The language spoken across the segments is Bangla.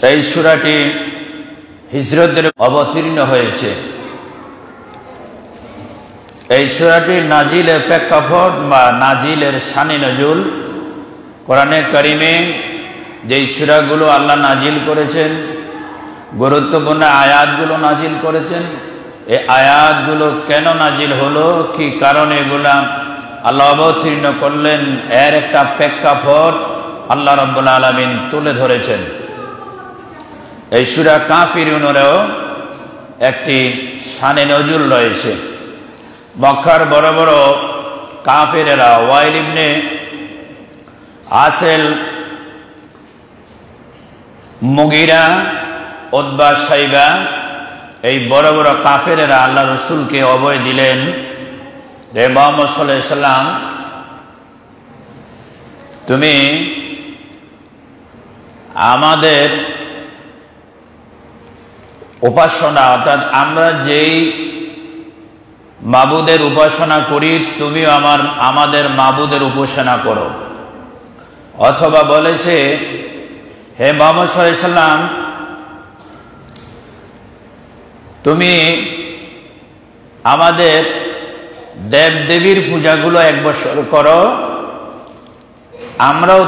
এই সূরাটি হিজরতের অবতীর্ণ হয়েছে। এই সূরাটির নাজিলের প্রেক্ষাপট বা নাজিলের শানে নজুল, কোরআনে কারিমে যেই সূরাগুলো আল্লাহ নাজিল করেছেন, গুরুত্বপূর্ণ আয়াতগুলো নাজিল করেছেন, এই আয়াতগুলো কেন নাজিল হলো, কি কারণে এগুলা আল্লাহ অবতীর্ণ করলেন, এর একটা প্রেক্ষাপট আল্লাহ রাব্বুল আলামিন তুলে ধরেছেন। এই সূরা কাফিরুনেরও একটি শানে নজুল রয়েছে। মক্কার বড় বড় কাফেরেরা ওয়াইল ইবনে আসেল, মুগিরা, উতবা, শাইবা, এই বড় বড় কাফেরেরা আল্লাহ রসুলকে অভয় দিলেন, রে মুহাম্মদ সাল্লাল্লাহু আলাইহি সাল্লাম, তুমি আমাদের উপাসনা, অর্থাৎ আমরা যেই মাবুদের উপাসনা করি তুমি আমাদের মাবুদের উপাসনা করো। অথবা বলেছে, হে মুহাম্মদ সাল্লাল্লাহু আলাইহি সাল্লাম, তুমি আমাদের দেব দেবীর পূজাগুলো 1 বছর করো, আমরাও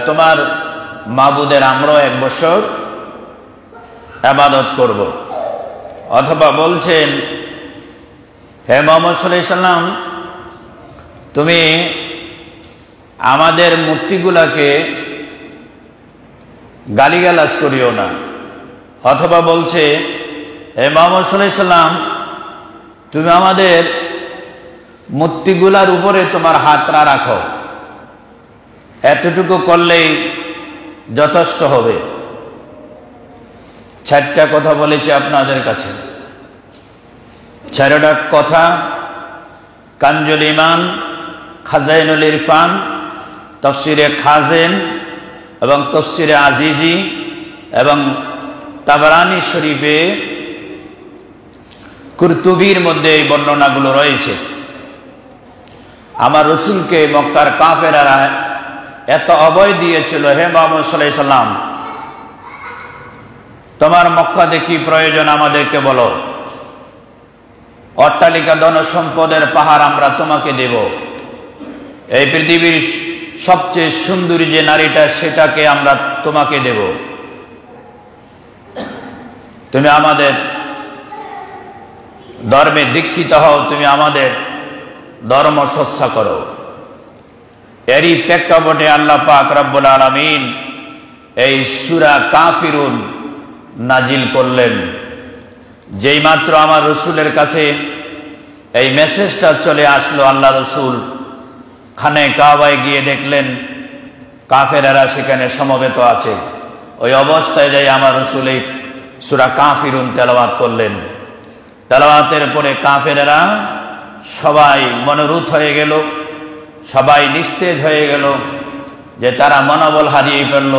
তোমার মাবুদের আমরাও 1 বছর ইবাদত করব। অথবা বলছেন, হে মুহাম্মদ সাল্লাল্লাহু আলাইহি সাল্লাম, তুমি আমাদের মূর্তিগুলাকে গালিগালাজ করিও না। অথবা বলছে, হে মুহাম্মদ সাল্লাল্লাহু আলাইহি সাল্লাম, তুমি আমাদের মূর্তিগুলার উপরে তোমার হাতটা রাখো, এতটুকু করলেই যথেষ্ট হবে। 4টা কথা বলেছি আপনাদের কাছে। 4টা কথা কানজুল ইমান, খাজাইনুল ইরফান, তাফসিরে খাজেন এবং তাফসিরে আজিজি এবং তাবরানী শরীফে কুরতুবির মধ্যে এই বর্ণনাগুলো রয়েছে। আমার রসুলকে মক্কার কাফেররা এত অভয় দিয়েছিল, হে মুহাম্মদ সাল্লাল্লাহু আলাইহি সাল্লাম, তোমার মক্কাতে কি প্রয়োজন আমাদেরকে বলো, অট্টালিকা ধন সম্পদের পাহাড় আমরা তোমাকে দেব, এই পৃথিবীর সবচেয়ে সুন্দরী যে নারীটা সেটাকে আমরা তোমাকে দেব, তুমি আমাদের ধর্মে দীক্ষিত হও, তুমি আমাদের ধর্ম চর্চা করো। এরই প্রেক্ষাপটে আল্লাহ পাক রব্বুল আলামিন এই সূরা কাফিরুন নাজিল করলেন। যেই মাত্র আমার রসুলের কাছে এই মেসেজটা চলে আসলো, আল্লাহ রসুল খানে কাবায় গিয়ে দেখলেন কাফেরেরা সেখানে সমবেত আছে। ওই অবস্থায় যাই আমার রসুল এই সূরা কাফিরুন তেলাওয়াত করলেন। তেলাওয়াতের পরে কাফেরেরা সবাই মনোরুদ্ধ হয়ে গেল, সবাই নিস্তেজ হয়ে গেল, যে তারা মনোবল হারিয়ে ফেলল।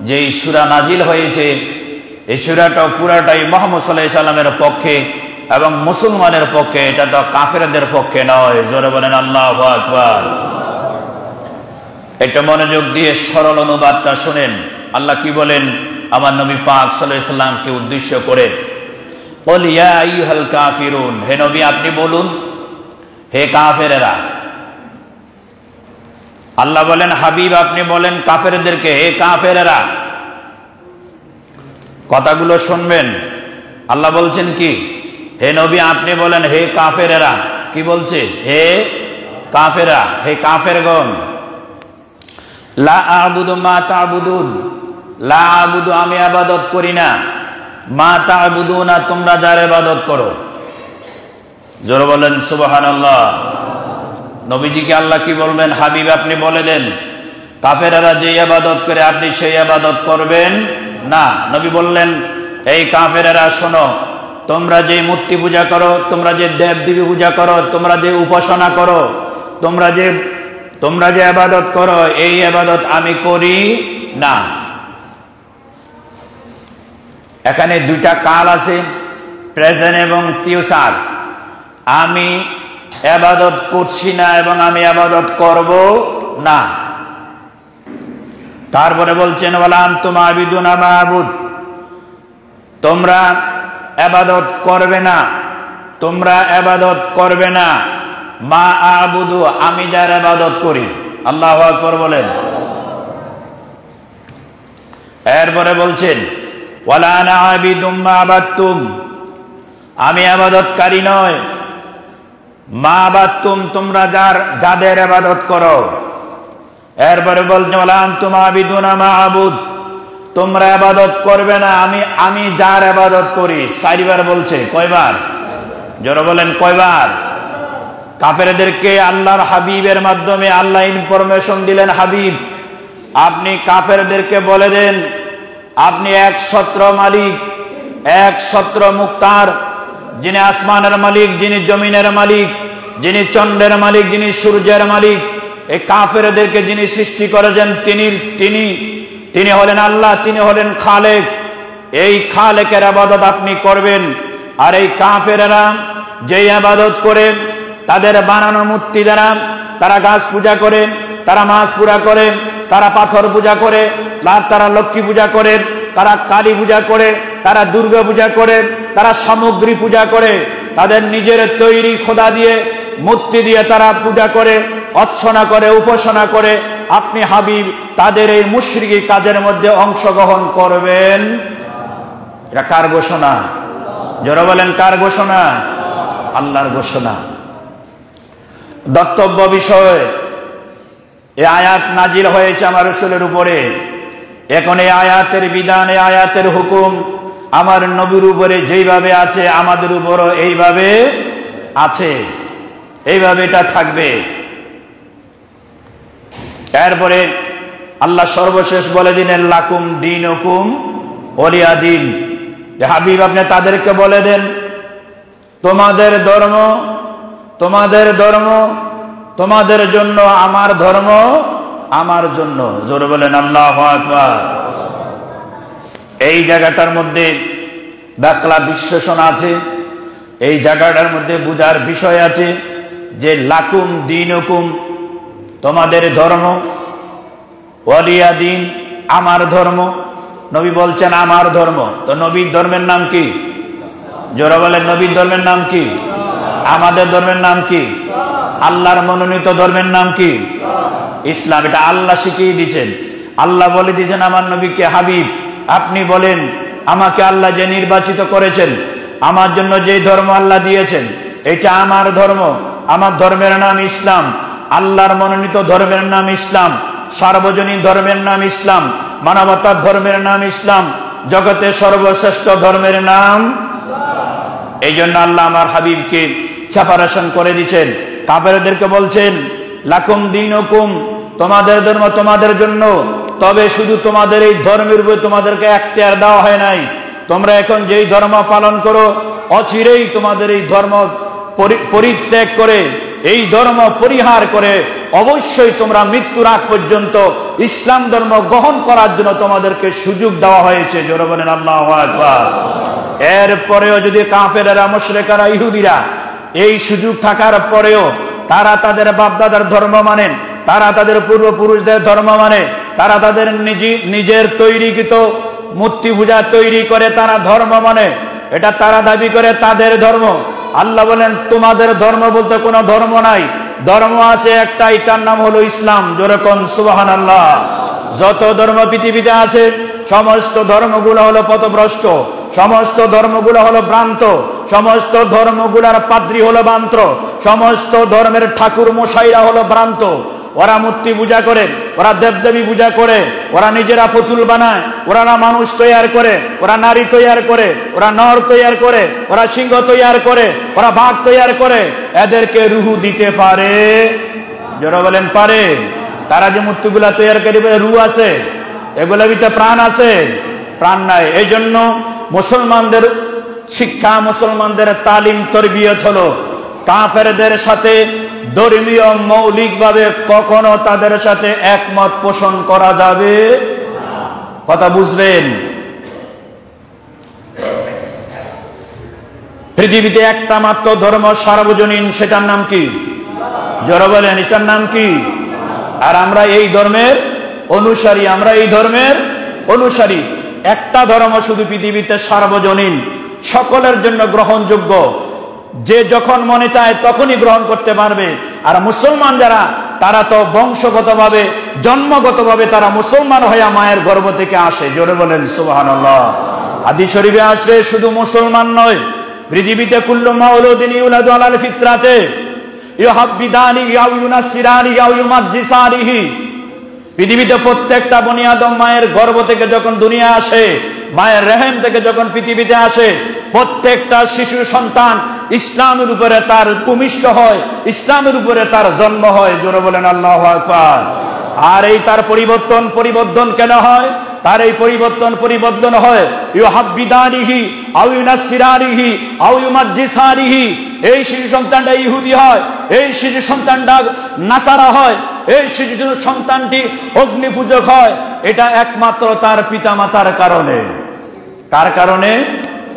যেই সূরা নাজিল হয়েছে এই সূরাটা পুরাটাই মুহাম্মদ সাল্লাল্লাহু আলাইহি সাল্লামের পক্ষে এবং মুসলমানের পক্ষে, এটা তো কাফেরদের পক্ষে নয়। জোরে বলেন আল্লাহু আকবার। এটা মনোযোগ দিয়ে সরল অনুবাদটা শুনেন। আল্লাহ কি বলেন আমার নবী পাক সাল্লাল্লাহু আলাইহি সাল্লামকে উদ্দেশ্য করে, কুল ইয়া আইয়ুহাল কাফিরুন, হে নবী আপনি বলুন, হে কাফেরেরা। আল্লাহ বলেন, হাবিব আপনি বলেন কাফেরদেরকে, হে কাফেরেরা। কথাগুলো শুনবেন। আল্লাহ বলছেন কি, হে নবী আপনি বলেন হে কাফেরেরা। কি বলছে? হে কাফেরা, হে কাফেরগণ। লা আ'বুদু মা তা'বুদুন, লা আ'বুদু আমি ইবাদত করি না, মা তা'বুদুনা তোমরা যার ইবাদত করো। জোরে বলেন সুবহানাল্লাহ। নবীজিকে আল্লাহ কি বলবেন? হাবিব আপনি বলে দেন কাফেররা যে ইবাদত করে আপনি সেই ইবাদত করবেন না। নবী বললেন, এই কাফেররা শোনো, তোমরা যে মূর্তি পূজা করো, তোমরা যে দেব দেবী পূজা করো, তোমরা যে উপাসনা করো, তোমরা যে ইবাদত করো, এই ইবাদত আমি করি না। এখানে দুইটা কাল আছে, প্রেজেন্ট এবং ফিউচার। আমি ইবাদত করছি না এবং আমি ইবাদত করব না। তারপরে বলছেন ওয়ালা আনতুম আবিদুনা মা আবুদ, তোমরা ইবাদত করবে না, তোমরা ইবাদত করবে না মা আবুদু, আমি যার ইবাদত করি। আল্লাহু আকবার বলেন। এরপরে বলছেন ওয়ালা আনা আবিদুম মা আবাদতুম, আমি ইবাদতকারী নয়, মা আবাদতুম, তোমরা যাদের ইবাদত করো। এরপরে বলছেন ওয়ালা আনতুম আবিদুনা মা আবুদ, তোমরা ইবাদত করবে না আমি যার ইবাদত করি। চারবার বলছে, কয়বার? জোরে বলেন কয়বার? কাফেরদেরকে আল্লাহর হাবিবের মাধ্যমে আল্লাহ ইনফরমেশন দিলেন, হাবিব আপনি কাফেরদেরকে বলে দেন আপনি এক ছত্র মালিক, এক ছত্র মুক্তার, যিনি আসমানের মালিক, যিনি জমিনের মালিক, যিনি চন্দ্রের মালিক, যিনি সূর্যের মালিক, এই কাফেরদেরকে যিনি সৃষ্টি করেছেন তিনি হলেন আল্লাহ, তিনি হলেন খালেক। এই খালেকের ইবাদত আপনি করবেন। আর এই কাফেররা যেই ইবাদত করে তাদের বানানো মূর্তি দ্বারা তারা গাছ পূজা করে, তারা মাছ পূজা করে, তারা পাথর পূজা করে, তারা লক্ষ্মী পূজা করে, তারা কালী পূজা করে, তারা দুর্গা পূজা করে, তারা সামগ্রী পূজা করে, তাদের নিজের তৈরি খোদা দিয়ে মূর্তি দিয়ে তারা পূজা করে, অর্চনা করে, উপাসনা করে। আপনি হাবিব তাদের এই মুশরিকি কাজের মধ্যে অংশগ্রহণ করবেন। এটা কার ঘোষণা? জোরে বলেন কার ঘোষণা? আল্লাহর ঘোষণা। দত্তব্য বিষয়, এই আয়াত নাজিল হয়েছে আমার রাসূলের উপরে। এখন এই আয়াতের বিধান, এই আয়াতের হুকুম আমার নবীর উপরে যেইভাবে আছে আমাদের উপরও এইভাবে আছে, এইভাবে এটা থাকবে। এরপরে আল্লাহ সর্বশেষ বলে দিলেন লাকুম দীনুকুম ওয়ালিয়া দীন। হাবিব আপনি তাদেরকে বলে দেন তোমাদের ধর্ম তোমাদের ধর্ম, তোমাদের জন্য আমার ধর্ম আমার জন্য। জোরে বলেন আল্লাহু আকবার। এই জায়গাটার মধ্যে বাংলা বিশ্লেষণ আছে, এই জায়গাটার মধ্যে বুঝার বিষয় আছে যে লাকুম দীনুকুম, তোমাদের ধর্ম, ওয়ালিয়া দিন, আমার ধর্ম। নবী বলছেন আমার ধর্ম, তো নবীর ধর্মের নাম কি? জোরে বলেন নবীর ধর্মের নাম কি? আমাদের ধর্মের নাম কি? আল্লাহর মনোনীত ধর্মের নাম কি? ইসলাম। এটা আল্লাহ শিখিয়ে দিয়েছেন। আল্লাহ বলে দিয়েছেন আমার নবীকে, হাবিব আপনি বলেন আমাকে আল্লাহ যে নির্বাচিত করেছেন, আমার জন্য যে ধর্ম আল্লাহ দিয়েছেন এটা আমার ধর্ম, আমার ধর্মের নাম ইসলাম, আল্লাহর মনোনীত ধর্মের নাম ইসলাম, সার্বজনীন ধর্মের নাম ইসলাম, মানবতার ধর্মের নাম ইসলাম, জগতের সর্বশ্রেষ্ঠ ধর্মের নাম। এই জন্য আল্লাহ আমার হাবিবকে সেপারেশন করে দিচ্ছেন। কাফেরদেরকে বলছেন লাকুম দীনুকুম, তোমাদের ধর্ম তোমাদের জন্য, তবে শুধু তোমাদের এই ধর্মের উপর তোমাদেরকে এখতিয়ার দেওয়া হয় নাই। তোমরা এখন যেই ধর্ম পালন করো অচিরেই তোমাদের এই ধর্ম পরিত্যাগ করে, এই ধর্ম পরিহার করে অবশ্যই তোমরা মৃত্যুর আগ পর্যন্ত ইসলাম ধর্ম গ্রহণ করার জন্য তোমাদেরকে সুযোগ দেওয়া হয়েছে। জোরে বলেন আল্লাহু আকবার। এরপরেও যদি কাফেররা, মুশরিকরা, ইহুদিরা এই সুযোগ থাকার পরেও তারা তাদের বাপদাদার ধর্ম মানেন, তারা তাদের পূর্বপুরুষদের ধর্ম মানে, তারা তাদের নিজের তৈরিকৃত মূর্তি পূজা তৈরি করে তারা ধর্ম মানে, এটা তারা দাবি করে তাদের ধর্ম। আল্লাহ বলেন তোমাদের ধর্ম বলতে কোনো ধর্ম নাই, ধর্ম আছে একটা, এটার নাম হলো ইসলাম। জোরে কোন সুবহানাল্লাহ। যত ধর্ম পৃথিবীতে আছে সমস্ত ধর্মগুলো হলো পথভ্রষ্ট, সমস্ত ধর্মগুলো হলো ভ্রান্ত, সমস্ত ধর্মগুলোর পাদ্রী হলো ভ্রান্ত, সমস্ত ধর্মের ঠাকুর মশাইরা হলো ভ্রান্ত। ওরা মূর্তি পূজা করে, ওরা দেবদেবী পূজা করে, ওরা নিজেরা পুতুল বানায়, ওরা মানুষ তৈরি করে, ওরা নারী তৈরি করে, ওরা নর তৈরি করে, ওরা সিংহ তৈরি করে, ওরা বাঘ তৈরি করে। এদেরকে রুহু দিতে পারে? যারা বলেন পারে। তারা যে মূর্তিগুলা তৈরি করে রুহ আছে, এগুলোর ভিতরে প্রাণ আছে? প্রাণ নাই। এই জন্য মুসলমানদের শিক্ষা, মুসলমানদের তালিম, তরবিয়ত হলো কাফেরদের সাথে ধর্মীয় মৌলিকভাবে কখনো তাদের সাথে একমত পোষণ করা যাবে। কথা বুঝবেন? পৃথিবীতে একটা মাত্র ধর্ম সার্বজনীন, সেটার নাম কি? জোরে বলেন, এটার নাম কি? আর আমরা এই ধর্মের অনুসারী, আমরা এই ধর্মের অনুসারী। একটা ধর্ম শুধু পৃথিবীতে সার্বজনীন, সকলের জন্য গ্রহণযোগ্য, যে যখন মনে চায় তখনই গ্রহণ করতে পারবে। আর মুসলমান যারা, তারা তো বংশগতভাবে, জন্মগতভাবে তারা মুসলমান হয়ে মায়ের গর্ভ থেকে আসে। জোরে বলেন সুবহানাল্লাহ। হাদিস শরীফে আছে শুধু মুসলমান নয়, পৃথিবীতে কুল্লু মাউলুদিন ইউলাদু আলাল ফিতরাতে ইউহাব্বিদানি আও ইউনাসসিরানি আও ইউমাজ্জিসানিহি। পৃথিবীতে প্রত্যেকটা বনি আদম মায়ের গর্ভ থেকে যখন দুনিয়া আসে, মায়ের রেহেম থেকে যখন পৃথিবীতে আসে, প্রত্যেকটা শিশু সন্তান ইসলামের উপরে তার ভূমিষ্ঠ হয়, ইসলামের উপরে তার জন্ম হয়। জোরে বলেন আল্লাহু আকবার। আর এই তার পরিবর্তন কেন হয়? তার এই পরিবর্তন হয় ইউহাব্বিদানিহি আও ইউনাসসিরানিহি আও ইউমাজ্জিসানিহি। এই শিশু সন্তানটা ইহুদি হয়, এই শিশু সন্তানটা নাসারা হয়, এই শিশু সন্তানটি অগ্নি পূজক হয়। এটা একমাত্র তার পিতামাতার কারণে। কার কারণে?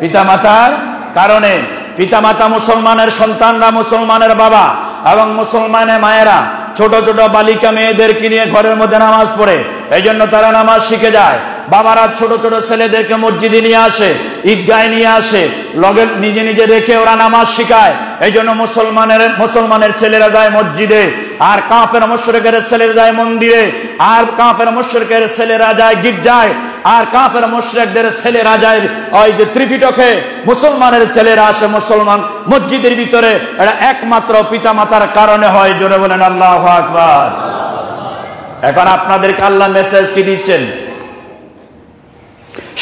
পিতামাতার কারণে। পিতামাতা মুসলমানের, সন্তানরা মুসলমানের বাবা এবং মুসলমানের মায়েরা ছোট ছোট বালিকা মেয়েদেরকে নিয়ে ঘরের মধ্যে নামাজ পড়ে, এই জন্য তারা নামাজ শিখে যায়। বাবারা ছোট ছোট ছেলেদেরকে মসজিদে নিয়ে আসে, ঈদগাহে নিয়ে আসে, লগে নিজে নিজে রেখে ওরা নামাজ শিখায়। এই জন্য মুসলমানের ছেলেরা যায় মসজিদে, আর কাফের মুশরিকের ছেলেরা যায় মন্দিরে, আর কাফের মুশরিকের ছেলেরা যায় গির্জায়, আর কাফের মুশরিকদের ছেলেরা যায় ওই যে ত্রিপিটকে। মুসলমানের ছেলেরা আসে মুসলমান মসজিদের ভিতরে। এটা একমাত্র পিতামাতার কারণে হয়। জোরে বলেন আল্লাহু আকবার। এখন আপনাদেরকে আল্লাহ মেসেজ কি দিচ্ছেন?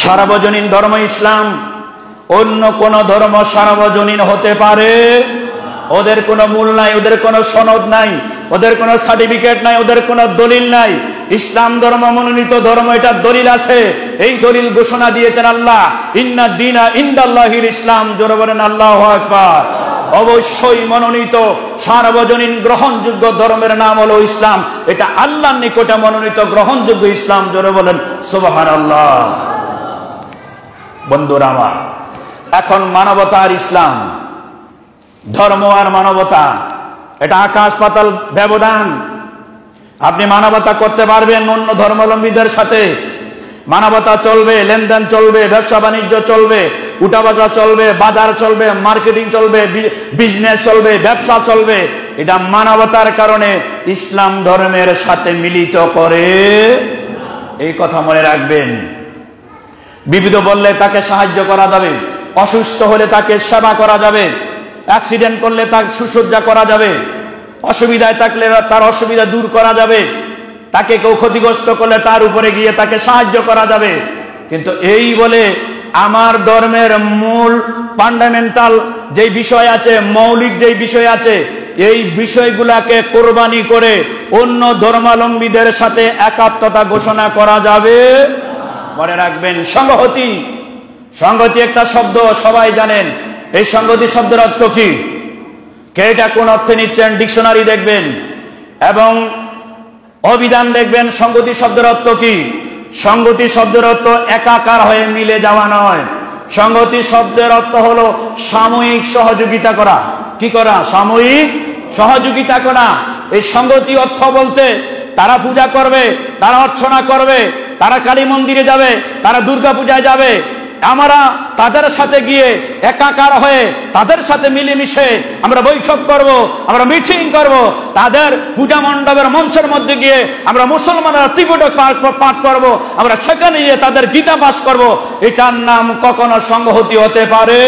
সার্বজনীন ধর্ম ইসলাম, অন্য কোন ধর্ম সার্বজনীন হতে পারে? ওদের কোনো মূল নাই, ওদের কোনো সনদ নাই, ওদের কোনো সার্টিফিকেট নাই, ওদের কোনো দলিল নাই। ইসলাম ধর্ম মনোনীত ধর্ম, এটা দলিল আছে। এই দলিল ঘোষণা দিয়েছেন আল্লাহ, ইন্না দীনা ইনদাল্লাহিল ইসলাম। জোরে বলেন আল্লাহু আকবার। অবশ্যই মনোনীত সার্বজনীন গ্রহণযোগ্য ধর্মের নাম হলো ইসলাম। এটা আল্লাহর নিকটে মনোনীত গ্রহণযোগ্য ইসলাম। জোরে বলেন সুবহানাল্লাহ। বন্ধুরা আমার, এখন মানবতার ইসলাম, ধর্ম আর মানবতা, এটা আকাশ পাতাল ব্যবধান। আপনি মানবতা করতে পারবেন অন্য ধর্মাবলম্বীদের সাথে, মানবতা চলবে, লেনদেন চলবে, ব্যবসা বাণিজ্য চলবে, উঠাবাসা চলবে, বাজার চলবে, মার্কেটিং চলবে, বিজনেস চলবে, ব্যবসা চলবে। এটা মানবতার কারণে ইসলাম ধর্মের সাথে মিলিত করে। এই কথা মনে রাখবেন। বিপদ বললে তাকে সাহায্য করা যাবে, অসুস্থ হলে তাকে সেবা করা যাবে, অ্যাক্সিডেন্ট করলে তাকে সুসজ্জা করা যাবে, অসুবিধায় থাকলে তার অসুবিধা দূর করা যাবে, তাকে কেউ ক্ষতিগ্রস্ত করলে তার উপরে গিয়ে তাকে সাহায্য করা যাবে। কিন্তু এই বলে আমার ধর্মের মূল ফান্ডামেন্টাল যে বিষয় আছে, মৌলিক যে বিষয় আছে, এই বিষয়গুলাকে কোরবানি করে অন্য ধর্মাবলম্বীদের সাথে একাত্মতা ঘোষণা করা যাবে। মনে রাখবেন, সংহতি, সংহতি একটা শব্দ সবাই জানেন। এই সংহতি শব্দের অর্থ কি? কে এটা কোন অর্থে নিচ্ছেন ডিকশনারি দেখবেন এবং অভিধান দেখবেন। সংহতি শব্দের অর্থ কি? সংহতি শব্দের অর্থ একাকার হয়ে মিলে যাওয়া নয়। সংহতি শব্দের অর্থ হলো সাময়িক সহযোগিতা করা। কি করা? সাময়িক সহযোগিতা করা। এই সংহতি অর্থ বলতে তারা পূজা করবে, তারা অর্চনা করবে, তারা কালী মন্দিরে যাবে, তারা দুর্গা পূজায় যাবে, আমরা তাদের সাথে গিয়ে একাকার হয়ে তাদের সাথে মিলেমিশে আমরা বৈঠক করব, আমরা মিটিং করব, তাদের পূজা মণ্ডপের মঞ্চের মধ্যে গিয়ে আমরা মুসলমানরা ত্রিপিটক পাঠ করব, আমরা সেখানে গিয়ে তাদের গীতা পাঠ করব। এটার নাম কখনো সংহতি হতে পারে?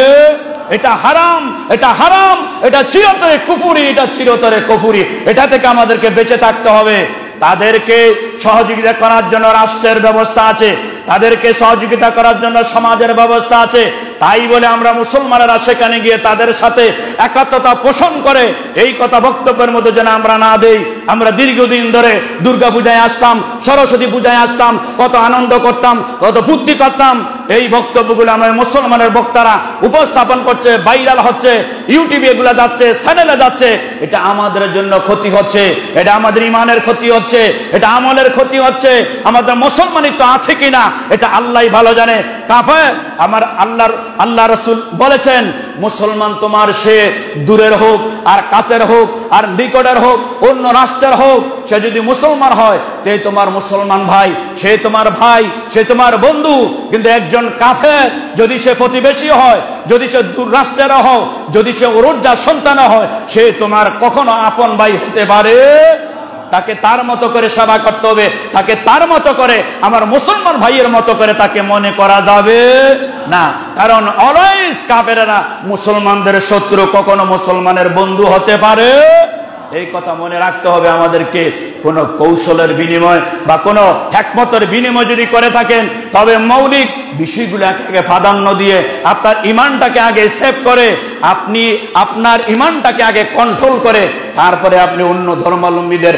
এটা হারাম, এটা হারাম, এটা চিরতরে কুফরি, এটা চিরতরে কুফরি। এটা থেকে আমাদেরকে বেঁচে থাকতে হবে। তাদেরকে সহযোগিতা করার জন্য রাষ্ট্রের ব্যবস্থা আছে, তাদেরকে সহযোগিতা করার জন্য সমাজের ব্যবস্থা আছে। তাই বলে আমরা মুসলমানেরা সেখানে গিয়ে তাদের সাথে একাত্মতা পোষণ করে এই কথা বক্তব্যের মধ্যে যেন আমরা না দেই। আমরা দীর্ঘদিন ধরে দুর্গা পূজায় আসতাম, সরস্বতী পূজায় আসতাম, কত আনন্দ করতাম, কত ফুর্তি করতাম। এই বক্তব্যগুলো আমরা মুসলমানের বক্তারা উপস্থাপন করছে, ভাইরাল হচ্ছে, ইউটিউবে এগুলো যাচ্ছে, চ্যানেলে যাচ্ছে। এটা আমাদের জন্য ক্ষতি হচ্ছে, এটা আমাদের ইমানের ক্ষতি হচ্ছে, এটা আমলের ক্ষতি হচ্ছে। আমাদের মুসলমানিত্ব আছে কিনা এটা আল্লাহই ভালো জানে। কাফের আমার আল্লাহ রাসূল বলেছেন, মুসলমান তোমার সে দূরের হোক আর কাছের হোক আর নিকটের হোক অন্য রাষ্ট্রের হোক, সে যদি মুসলমান হয় তে তোমার মুসলমান ভাই, সে তোমার ভাই, সে তোমার বন্ধু। কিন্তু একজন কাফের যদি সে প্রতিবেশী হয়, যদি সে দূর রাষ্ট্রের হয়, যদি সে ওরজ্জার সন্তান হয়, সে তোমার কখনো আপন ভাই হতে পারে? তাকে তার মতো করে সেবা করতে হবে, তাকে তার মতো করে আমার মুসলমান ভাইয়ের মতো করে তাকে মনে করা যাবে না। কারণ অলওয়েজ কাফেররা মুসলমানদের শত্রু, কখনো মুসলমানের বন্ধু হতে পারে। এই কথা মনে রাখতে হবে আমাদেরকে। কোন কৌশলের বিনিময় বা কোন হিকমতের বিনিময় যদি করে থাকেন, তবে মৌলিক বিষয়গুলোকে প্রাধান্য দিয়ে আপনার ইমানটাকে আগে সেভ করে, আপনি আপনার ইমানটাকে আগে কন্ট্রোল করে তারপরে আপনি অন্য ধর্মাবলম্বীদের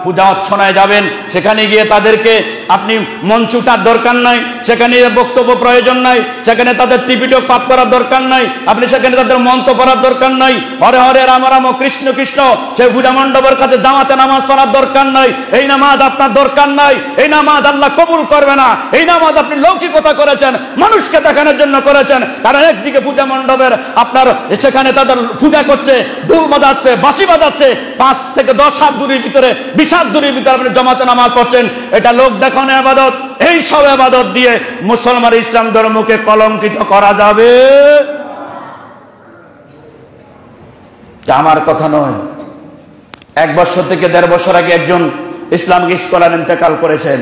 পূজা অর্চনায় যাবেন। সেখানে গিয়ে তাদেরকে আপনি মঞ্চুটার দরকার নাই, সেখানে বক্তব্য প্রয়োজন নাই, সেখানে তাদের ত্রিপিটক পাঠ করার দরকার নাই, আপনি সেখানে তাদের মন্ত্র পড়ার দরকার নাই, হরে হরে রাম রাম কৃষ্ণ কৃষ্ণ সেই পূজা মণ্ডপের কাছে জামাতে নামাজ পড়ার দরকার নাই। এই নামাজ আপনার দরকার নাই, এই নামাজ আল্লাহ কবুল করবে না। এই নামাজ আপনি লৌকিকতা করেছেন, মানুষকে দেখানোর জন্য করেছেন। কারণ একদিকে পূজা মণ্ডপের আপনার সেখানে তাদের পূজা করছে, ঢোল বাজাচ্ছে, বাঁশি বাজাচ্ছে, 5 থেকে 10 হাত দূরের ভিতরে 20 হাত দূরের ভিতরে আপনি জামাতে নামাজ পড়ছেন। এটা লোক দেখানো ইবাদত। এই সব ইবাদত দিয়ে মুসলমান ইসলাম ধর্মকে কলঙ্কিত করা যাবে? আমার কথা নয়। 1 বছর থেকে 1.5 বছর আগে একজন ইসলামিক স্কলার ইন্তেকাল করেছেন।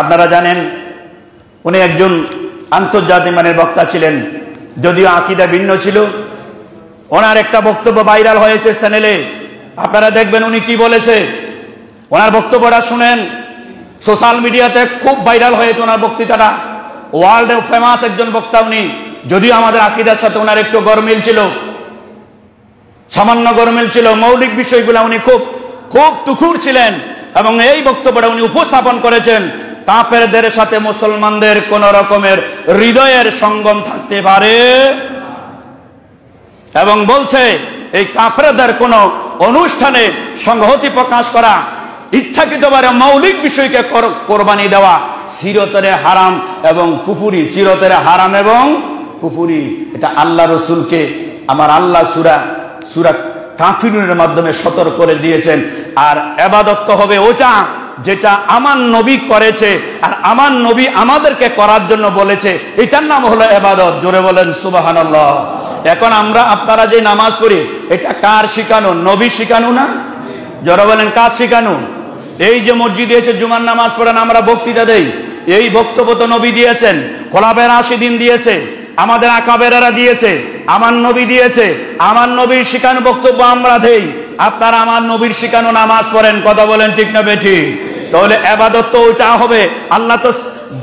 আপনারা জানেন উনি একজন আন্তর্জাতিক মানের বক্তা ছিলেন, যদিও আকীদা ভিন্ন ছিল। ওনার একটা বক্তব্য ভাইরাল হয়েছে চ্যানেলে, আপনারা দেখবেন উনি কি বলেছে। ওনার বক্তব্যটা শুনেন, সোশ্যাল মিডিয়াতে খুব ভাইরাল হয়েছে ওনার বক্তৃতাটা। ওয়ার্ল্ডে ফেমাস একজন বক্তা উনি, যদিও আমাদের আকীদার সাথে ওনার একটু গরমিল ছিল, সামান্য গরমিল ছিল। মৌলিক বিষয়গুলো উনি খুব খুব তুখুর ছিলেন এবং এই বক্তব্যটা উনি উপস্থাপন করেছেন। কাফেরদের সাথে মুসলমানদের কোন রকমের হৃদয়ের সঙ্গম থাকতে পারে এবং বলছে এই কাফেরদের কোন অনুষ্ঠানে সংহতি প্রকাশ করা, ইচ্ছাকৃতভাবে মৌলিক বিষয়কে কোরবানি দেওয়া চিরতরে হারাম এবং কুফুরি, চিরতরে হারাম এবং কুফুরি। এটা আল্লাহ রসুলকে আমার আল্লাহ সূরা কাফিরুনের মাধ্যমে সতর্ক করে দিয়েছেন। আর ইবাদত তো হবে ওটা যেটা আমার নবী করেছে আর আমার নবী আমাদেরকে করার জন্য বলেছে, এটার নাম হলো ইবাদত। জোরে বলেন সুবহানাল্লাহ। এখন আপনারা যে নামাজ পড়ি, এটা কার শিখানো? নবী শিখানো না? জোরে বলেন কার শিখানো? এই যে মসজিদে এসে জুমার নামাজ পড়েন, আমরা বক্তৃতা দেই, এই বক্তব্য তো নবী দিয়েছেন, খোলাফায়ে রাশিদিন দিয়েছে, আমাদের আকাবেরেরা দিয়েছে, আমার নবী দিয়েছে। আমার নবীর শিখানো বক্তব্য আমরা দেই, আপনারা আমার নবীর শিখানো নামাজ পড়েন। কথা বলেন ঠিক না বেঠিক? তাহলে ইবাদত তো ওইটা হবে। আল্লাহ তো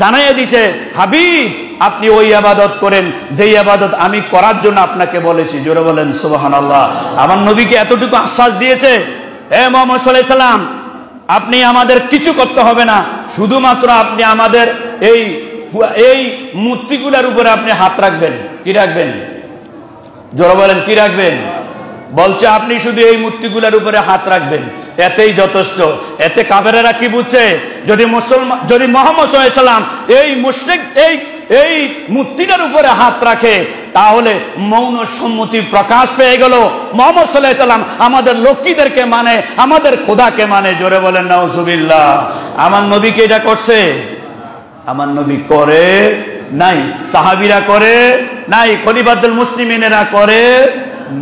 জানাইয়ে দিয়েছে, হাবিব আপনি ওই ইবাদত করেন যেই ইবাদত আমি করার জন্য আপনাকে বলেছি। জোরে বলেন সুবহানাল্লাহ। আমার নবীকে এতটুকু আশ্বাস দিয়েছে, হে মুহাম্মদ সাল্লাল্লাহু আলাইহি সাল্লাম, আপনি আমাদের কিছু করতে হবে না, শুধুমাত্র আপনি আমাদের এই মূর্তিগুলোর উপরে আপনি হাত রাখবেন। কি রাখবেন? জোরে বলেন কি রাখবেন? বলছে আপনি শুধু এই মূর্তিগুলোর উপরে হাত রাখবেন, এতেই যথেষ্ট। এতে কাফেরেরা কি বুঝছে? যদি মুহাম্মদ সাল্লাল্লাহু আলাইহি সাল্লাম এই মুশরিক এই মূর্তিটার উপরে হাত রাখে, তাহলে মৌন সম্মতি প্রকাশ পেয়ে গেল। মুহাম্মদ সাল্লাল্লাহু আলাইহি সাল্লাম আমাদের লক্ষ্মীদেরকে মানে, আমাদের খোদাকে মানে। জোরে বলেন নাউজুবিল্লাহ। আমার নবীকে এটা করছে? আমার নবী করে নাই, সাহাবীরা করে নাই, খলিফাতুল মুসলিমিনেরা করে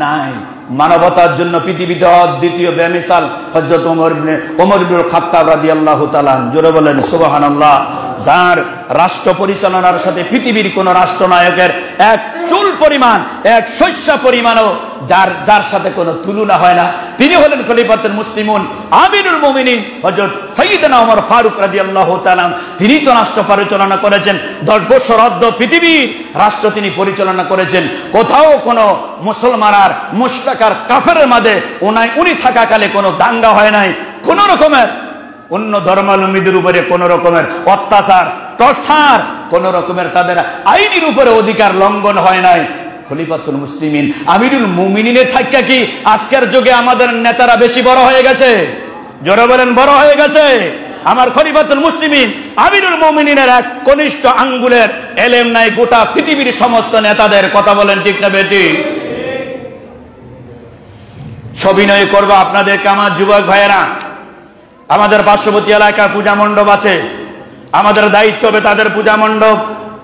নাই। মানবতার জন্য পৃথিবীতে অদ্বিতীয় বেমিসাল হযরত ওমর ইবনুল খাত্তাব রাদিয়াল্লাহু তাআলা। জোরে বলেন সুবহানাল্লাহ। যার রাষ্ট্র পরিচালনার সাথে পৃথিবীর কোন রাষ্ট্রনায়কের এক চুল পরিমাণ, এক শস্যা পরিমাণও যার সাথে কোনো তুলনা হয় না, তিনি হলেন খলিফাতুল মুসলিমুন আমিরুল মুমিনিন হযরত সাইয়্যিদনা ওমর ফারুক রাদিয়াল্লাহু তাআলা। তিনি তো রাষ্ট্র পরিচালনা করেছেন, 10 বছর অর্ধ পৃথিবীর রাষ্ট্র তিনি পরিচালনা করেছেন। কোথাও কোনো মুসলমান আর মুশরিক আর কাফেরের মাঝে উনি থাকাকালে কোনো দাঙ্গা হয় নাই, কোন রকমের অন্য ধর্মাবলম্বীদের উপরে কোন রকমের অত্যাচার, টর্চার, কোন রকমের তাদের আইনের উপরে অধিকার লঙ্ঘন হয় নাই। খলিফাতুল মুসলিমিন আমিরুল মুমিনিনের থাকা কি আজকের যুগে আমাদের নেতারা বেশি বড় হয়ে গেছে? জোরে বলেন বড় হয়ে গেছে? আমার খলিফাতুল মুসলিমিন আমিরুল মুমিনিনের এক কনিষ্ঠ আঙ্গুলের এলেম নাই গোটা পৃথিবীর সমস্ত নেতাদের। কথা বলেন ঠিক না বেটি? সবিনয় করবো আপনাদেরকে আমার যুবক ভাইয়েরা, আমাদের পার্শ্ববর্তী এলাকার পূজা মণ্ডপ আছে, আমাদের দায়িত্ব হবে তাদের পূজা মণ্ডপ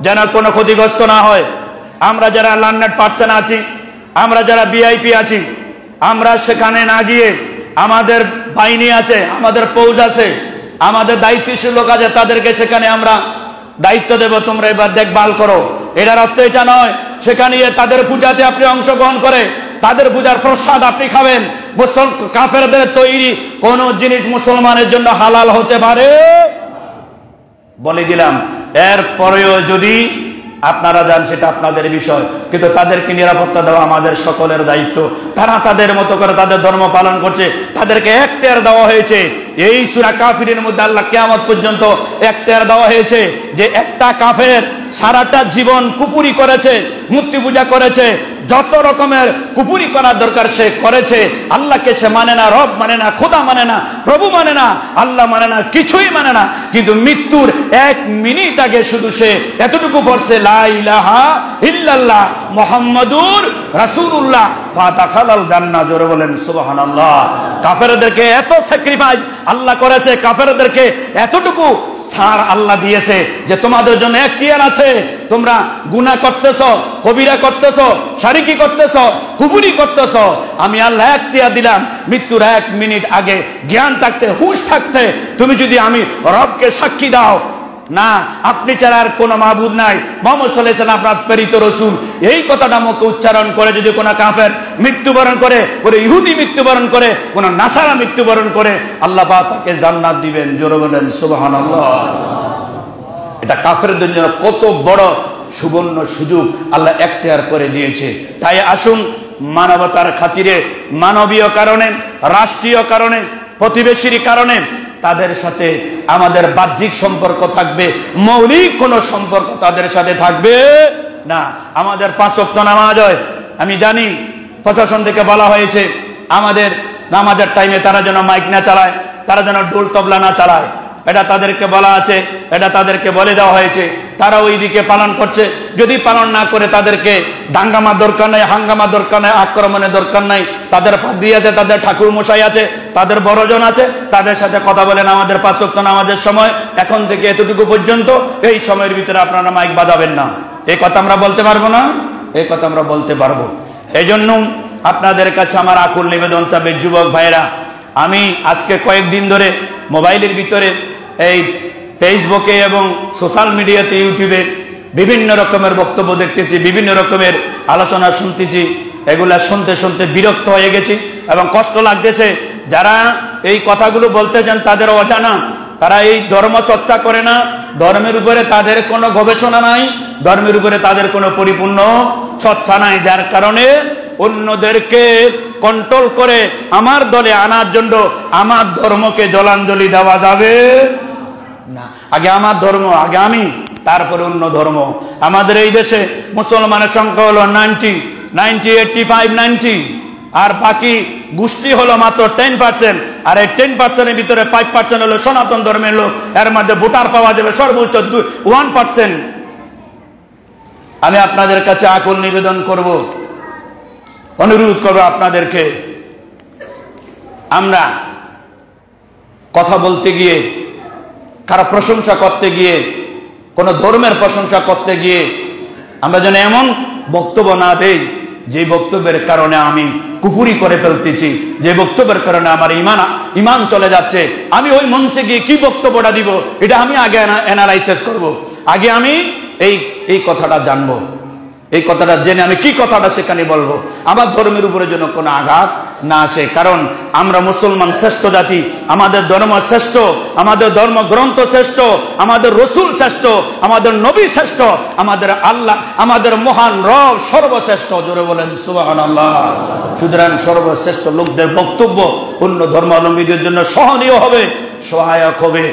যেন কোনো ক্ষতিগ্রস্ত না হয়। আমরা যারা লার্নার্ড পার্সন আছি, আমরা যারা ভিআইপি আছি, আমরা সেখানে না গিয়ে আমাদের বাহিনী আছে, আমাদের ফৌজ আছে, আমাদের দায়িত্বশীল লোক আছে, তাদেরকে সেখানে আমরা দায়িত্ব দেব, তোমরা এবার দেখভাল করো। এটার অর্থ এটা নয় সেখানে তাদের পূজাতে আপনি অংশগ্রহণ করে তাদের পূজার প্রসাদ আপনি খাবেন। কাফেরদের তৈরি কোন জিনিস মুসলমানের জন্য হালাল হতে পারে বলে দিলাম। এরপরেও যদি আপনারা যান সেটা আপনাদের বিষয়, কিন্তু তাদেরকে নিরাপত্তা দেওয়া আমাদের সকলের দায়িত্ব। তারা তাদের মতো করে তাদের ধর্ম পালন করছে, তাদেরকে এখতিয়ার দেওয়া হয়েছে। এই সূরা কাফিরের মধ্যে আল্লাহ কিয়ামত পর্যন্ত এখতিয়ার দেওয়া হয়েছে যে একটা কাফের সারাটা জীবন কুপুরি করেছে, মূর্তি পূজা করেছে, যত রকমের কুপুরি করার দরকার সে করেছে। আল্লাহকে সে মানে না, রব মানে না, খোদা মানে না, প্রভু মানে না, আল্লাহ মানে না, কিছুই মানে না। কিন্তু মৃত্যুর 1 মিনিট আগে শুধু সে এতটুকু পড়ছে লা ইলাহা ইল্লাল্লাহ মুহাম্মাদুর রাসূলুল্লাহ ফাদাখালাল জান্নাহ। জোরে বলেন সুবহানাল্লাহ। কাফেরদেরকে এত স্যাক্রিফাইস আল্লাহ করেছে, কাফেরদেরকে এতটুকু ছাড় আল্লাহ দিয়েছে যে তোমাদের জন্য এখতিয়ার আছে। তোমরা গুনাহ করতেছো, কবিরা করতেছো, শারিকি করতেছো, কুফরি করতেছো, আমি আল্লাহ এখতিয়ার দিলাম মৃত্যুর 1 মিনিট আগে জ্ঞান থাকতে, হুঁশ থাকতে তুমি যদি আমি রবকে সাক্ষী দাও না আপনি ছাড়া আর কোনো মাবুদ নাই, মুহাম্মদ সাল্লাল্লাহু আলাইহি ওয়াসাল্লাম আপনার প্রেরিত রাসূল, এই কথাটা মুখে উচ্চারণ করে যদি কোনো কাফের মৃত্যুবরণ করে, কোনো ইহুদি মৃত্যুবরণ করে, কোনো নাসারা মৃত্যুবরণ করে, আল্লাহ পাক তাকে জান্নাত দিবেন। জোরে বলেন সুবহানাল্লাহ। এটা কাফেরদের জন্য কত বড় সুবর্ণ সুযোগ আল্লাহ এখতিয়ার করে দিয়েছে। তাই আসুন মানবতার খাতিরে, মানবীয় কারণে, রাষ্ট্রীয় কারণে, প্রতিবেশীর কারণে তাদের সাথে আমাদের বাহ্যিক সম্পর্ক থাকবে, মৌলিক কোন সম্পর্ক তাদের সাথে থাকবে না। আমাদের 5 ওয়াক্ত নামাজ হয়, আমি জানি প্রশাসন থেকে বলা হয়েছে আমাদের নামাজের টাইমে তারা যেন মাইক না চালায়, তারা যেন ঢোল তবলা না চালায়, এটা তাদেরকে বলা আছে, এটা তাদেরকে বলে দেওয়া হয়েছে। তারা ওই দিকে পালন করছে। যদি পালন না করে তাদেরকে দাঙ্গামা দরকার নাই, হাঙ্গামা দরকার নাই, আক্রমণের দরকার নাই। তাদের পাদ্রী আছে, তাদের ঠাকুর মশাই আছে, তাদের বড়জন আছে, তাদের সাথে কথা বলেন আমাদের 5 ওয়াক্ত নামাজের সময় এখন থেকে এতটুকু পর্যন্ত এই সময়ের ভিতরে আপনারা মাইক বাজাবেন না। এই কথা আমরা বলতে পারবো না? এই কথা আমরা বলতে পারবো। এই জন্য আপনাদের কাছে আমার আকুল নিবেদন, তবে যুবক ভাইরা, আমি আজকে কয়েকদিন ধরে মোবাইলের ভিতরে এই ফেসবুকে এবং সোশ্যাল মিডিয়াতে, ইউটিউবে বিভিন্ন রকমের বক্তব্য দেখতেছি, বিভিন্ন রকমের আলোচনা শুনতেছি। এগুলা শুনতে শুনতে বিরক্ত হয়ে গেছি এবং কষ্ট লাগতেছে। যারা এই কথাগুলো বলতে চান তাদের অজানা, তারা এই ধর্ম চর্চা করে না, ধর্মের উপরে তাদের কোনো গবেষণা নাই, ধর্মের উপরে তাদের কোনো পরিপূর্ণ চর্চা নাই, যার কারণে অন্যদেরকে কন্ট্রোল করে আমার দলে আনার জন্য আমার ধর্মকে জলাঞ্জলি দেওয়া যাবে না। আগে আমার ধর্ম, আগে আমি, তারপরে অন্য ধর্ম। আমাদের এই দেশে মুসলমানের সংখ্যা হলো 90, আর বাকি গোষ্ঠী হলো মাত্র 10%। আর এই 10%-এর ভিতরে 5% হলো সনাতন ধর্মের লোক। এর মধ্যে ভোটার পাওয়া যাবে সর্বোচ্চ 1%। আমি আপনাদের কাছে আকুল নিবেদন করব, অনুরোধ করব আপনাদেরকে, আমরা কথা বলতে গিয়ে, কারো প্রশংসা করতে গিয়ে, কোন ধর্মের প্রশংসা করতে গিয়ে আমরা যেন এমন বক্তব্য না দেই যে বক্তব্যের কারণে আমি কুফরি করে ফেলতেছি, যে বক্তব্যের কারণে আমার ইমান চলে যাচ্ছে। আমি ওই মঞ্চে গিয়ে কি বক্তব্যটা দিব এটা আমি আগে অ্যানালাইসিস করব। আগে আমি এই কথাটা জানবো, এই কথাটা জেনে আমি কি কথাটা সেখানে বলবো। আমার ধর্মের উপরে যেন কোনো আঘাত না আসে, কারণ আমরা মুসলমান শ্রেষ্ঠ জাতি, আমাদের ধর্ম শ্রেষ্ঠ, আমাদের ধর্মগ্রন্থ শ্রেষ্ঠ, আমাদের রসুল শ্রেষ্ঠ, আমাদের নবী শ্রেষ্ঠ, আমাদের আল্লাহ, আমাদের মহান রব সর্বশ্রেষ্ঠ। জোরে বলেন সুবহানাল্লাহ। সুতরাং সর্বশ্রেষ্ঠ লোকদের বক্তব্য অন্য ধর্মাবলম্বীদের জন্য সহনীয় হবে, সহায়ক হবে,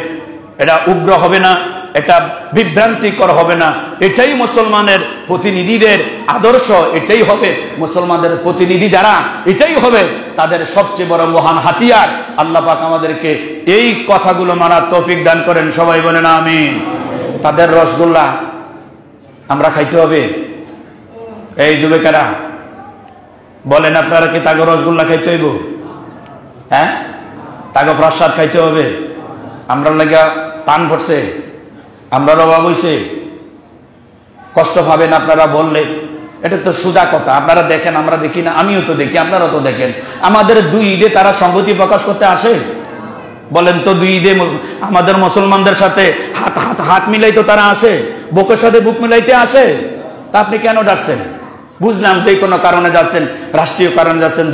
এটা উগ্র হবে না, এটা বিভ্রান্তিকর হবে না। এটাই মুসলমানের প্রতিনিধিদের আদর্শ, এটাই হবে মুসলমানদের প্রতিনিধি যারা, এটাই হবে তাদের সবচেয়ে বড় মহান হাতিয়ার। আল্লাহ পাক আমাদেরকে এই কথাগুলো মানার তৌফিক দান করেন, সবাই বলেন আমিন। তাদের রসগোল্লা আমরা খাইতে হবে। এই যুবকেরা বলেন, আপনারা কি তাকে রসগোল্লা খাইতে হইব? হ্যাঁ, তাকে প্রসাদ খাইতে হবে। আমরা লাগা টান পড়ছে, আমরা অভাব হইছে, কষ্ট পাবেন আপনারা বললে। এটা তো সোজা কথা। আপনারা দেখেন, আমরা দেখি না? আমিও তো দেখি, আপনারা তো দেখেন। আমাদের দুই ঈদে তারা সংহতি প্রকাশ করতে আসে? বলেন তো, দুই ঈদে আমাদের মুসলমানদের সাথে হাত মিলাই তো তারা আসে, বুকের সাথে বুক মিলাইতে আসে। তা আপনি কেন ডাকছেন? বুঝলাম যে কোনো কারণে যাচ্ছেন, রাষ্ট্রীয় কারণে যাচ্ছেন।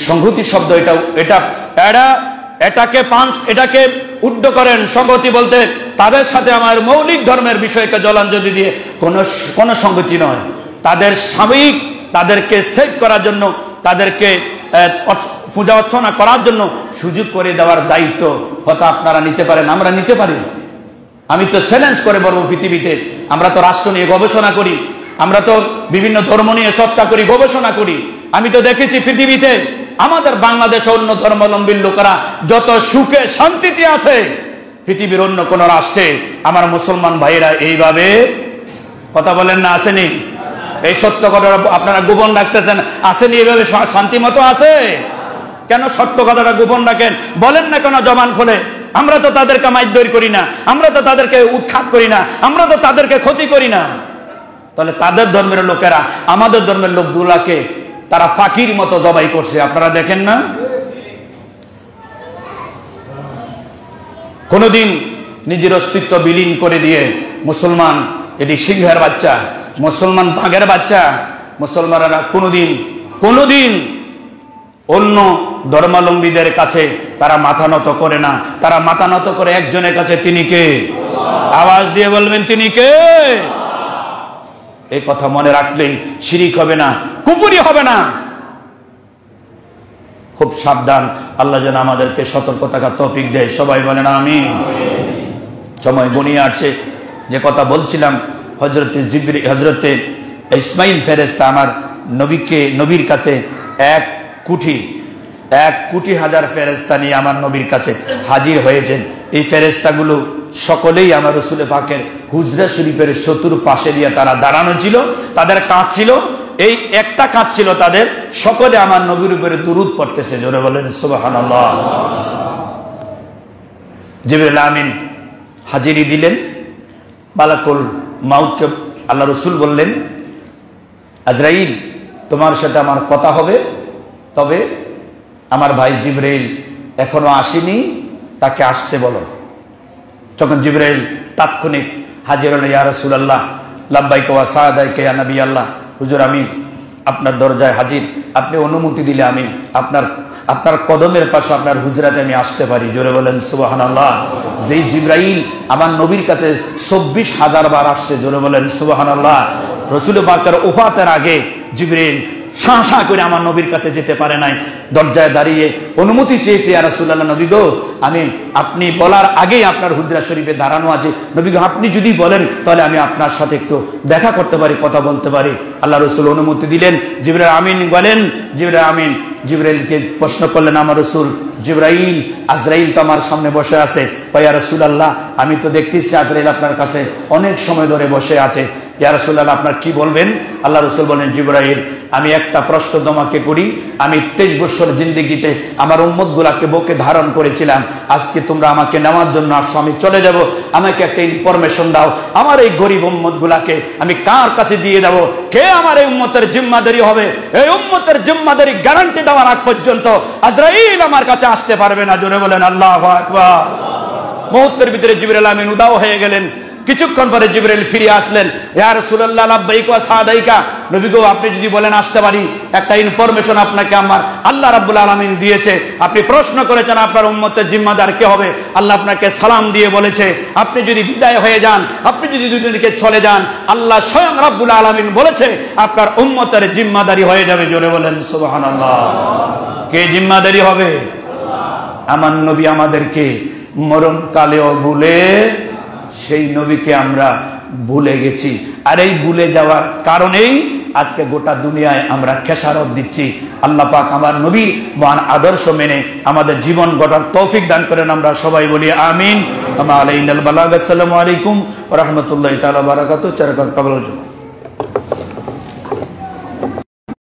সংহতি শব্দ এটাকে উড্ড করেন। সংহতি বলতে তাদের সাথে আমার মৌলিক ধর্মের বিষয়কে জলাঞ্জলি দিয়ে কোন সংগতি নয়। তাদের স্বাভাবিক, তাদেরকে সেভ করার জন্য, তাদেরকে পূজা অর্চনা করার জন্য সুযোগ করে দেওয়ার দায়িত্ব হয়তো আপনারা নিতে পারেন, আমরা নিতে পারি। আমি তো চ্যালেঞ্জ করে বলবো, পৃথিবীতে আমরা তো রাষ্ট্র নিয়ে গবেষণা করি, আমরা তো বিভিন্ন ধর্ম নিয়ে চর্চা করি, গবেষণা করি। আমি তো দেখেছি পৃথিবীতে আমাদের বাংলাদেশে অন্য ধর্মাবলম্বী লোকেরা যত সুখে শান্তিতে আছে, পৃথিবীর অন্য কোন রাষ্ট্রে আমার মুসলমান ভাইরা এইভাবে কথা বলেন না, আসেনি? এই সত্য কথা আপনারা গোপন রাখতেছেন, আসেনি? এইভাবে শান্তি মতো আছে? কেন সত্য কথাটা গোপন রাখেন? বলেন না কেন জবান খুলে? আমরা তো তাদেরকে মাইদর করি না, আমরা তো তাদেরকে উৎখাত করি না, আমরা তো তাদেরকে ক্ষতি করি না। তাহলে তাদের ধর্মের লোকেরা আমাদের ধর্মের লোকগুলাকে তারা পাখির মতো জবাই করছে, আপনারা দেখেন না? কোনদিন নিজের অস্তিত্ব বিলীন করে দিয়ে মুসলমান, এটি সিংহের বাচ্চা, মুসলমান বাঘের বাচ্চা, মুসলমানরা কোনদিন অন্য ধর্মাবলম্বীদের কাছে তারা মাথা নত করে না। তারা মাথা নত করে একজনের কাছে, তিনি কে? আওয়াজ দিয়ে বলবেন, তিনি কে? এই কথা মনে রাখলেই শিরিক হবে না, কুফরি হবে না। খুব সাবধান, আল্লাহ যেন আমাদেরকে সতর্ক থাকার তৌফিক দেয়, সবাই বলেন আমিন। সময় গনিয়ে আসছে। যে কথা বলছিলাম, হযরতে ইসমাইল ফেরেশতা আমার নবীর কাছে এক কোটি হাজার ফেরেশতা নিয়ে আমার নবীর কাছে হাজির হয়েছেন। এই ফেরেশতাগুলো সকলেই আমার রাসূল পাকের হুজরা শরীফের চতুর পাশে দিয়ে তারা দাঁড়ানো ছিল। তাদের কাজ ছিল, এই একটা কাজ ছিল তাদের, সকলে আমার নবীর উপরে দুরূদ পড়তেছে। জোরে বলেন সুবহানাল্লাহ। জিবরিল আমিন হাজিরি দিলেন। মালাকুল মাউতকে আল্লাহ রাসূল বললেন, আজরাইল, তোমার সাথে আমার কথা হবে, তবে আমার ভাই জিবরাইল এখনো আসেনি, তাকে আসতে বলো। তখন জিবরাইল তাৎক্ষণিক হাজির হলেন। ইয়া রাসূলুল্লাহ, লাব্বাইকা ওয়া সাদাইকা ইয়া নবী আল্লাহ, হুজুর আমি আপনার দরজায় হাজির, আপনি অনুমতি দিলে আমি আপনার কদমের পাশে আপনার হুজরাতে আমি আসতে পারি। জোরে বলেন সুবহানাল্লাহ। যেই জিবরাইল আমার নবীর কাছে 24,000 বার আসছে, জোরে বলেন সুবহানাল্লাহ। রাসূল পাকের ওফাতের আগে জিবরাইল শাঁ করে আমার নবীর কাছে যেতে পারে নাই, দরজায় দাঁড়িয়ে অনুমতি চেয়েছে। ইয়া রাসূলুল্লাহ, নবী গো, আপনি বলার আগেই আপনার হুজরা শরীফে দাঁড়ানো আছে, নবী গো, আপনি যদি বলেন তাহলে আমি আপনার সাথে একটু দেখা করতে পারি, কথা বলতে পারি। আল্লাহ রাসূল অনুমতি দিলেন। জিবরাইল আমিন বলেন। জিবরাইল আমিন জিবরাইলকে প্রশ্ন করলেন, আমার রাসূল, জিবরাইল, আজরাইল তো আমার সামনে বসে আছে। ইয়া রাসূলুল্লাহ, আমি তো দেখতেছি আজরাইল আপনার কাছে অনেক সময় ধরে বসে আছে। ইয়া রাসূলুল্লাহ, আপনার কি বলবেন? আল্লাহ রাসূল বলেন, জিবরাইল, আমি একটা প্রশ্ন তোমাকে করি। আমি 23 বছর জিন্দেগিতে আমার উম্মতগুলাকে বুকে ধারণ করেছিলাম। আজকে তোমরা আমাকে নেওয়ার জন্য আসো, আমি চলে যাব। আমাকে একটা ইনফরমেশন দাও, আমার এই গরিব উম্মতগুলাকে আমি কার কাছে দিয়ে দেব? কে আমার এই উম্মতের জিম্মাদারি হবে? এই উম্মতের জিম্মাদারি গ্যারান্টি দেওয়ার আগ পর্যন্ত আজরাইল আমার কাছে আসতে পারবে না। জোরে বলেন আল্লাহু আকবার। মুহূর্তের ভিতরে জিবরাইল আমিন উদাও হয়ে গেলেন। কিছুক্ষণ পরে জিবরাইল ফিরে আসলেন। ইয়া রাসূলুল্লাহ, লাব্বাইকা ওয়া সাদাইকা, নবী গো, আপনি যদি বলেন আসতে পারি, একটা ইনফরমেশন আপনাকে আমার আল্লাহ রাব্বুল আলামিন দিয়েছে। আপনি প্রশ্ন করেছেন আপনার উম্মতের জিম্মাদার কে হবে, আল্লাহ আপনাকে সালাম দিয়ে বলেছে, আপনি যদি বিদায় হয়ে যান, আপনি যদি দুনিয়াকে চলে যান, আল্লাহ স্বয়ং রাব্বুল আলামিন বলেছে আপনার উম্মতের জিম্মাদারি হয়ে যাবে। জোরে বলেন সুবহানাল্লাহ। কে জিম্মাদারি হবে? আমার নবী আমাদেরকে মরণকালেও ভুলে সেই নবীকে আমরা ভুলে গেছি। আর এই ভুলে যাওয়ার কারণেই আজকে গোটা দুনিয়ায় আমরা খেসারত দিচ্ছি। আল্লাহ পাক আমার নবীর মহান আদর্শ মেনে আমাদের জীবন গড়ার তৌফিক দান করেন। আমরা সবাই বলি আমিন। আমা আলাইনাল বালাগ। আসসালামু আলাইকুম ওয়া রাহমাতুল্লাহি তাআলা ওয়া বারাকাতুহু। চারাকাত কাবুল।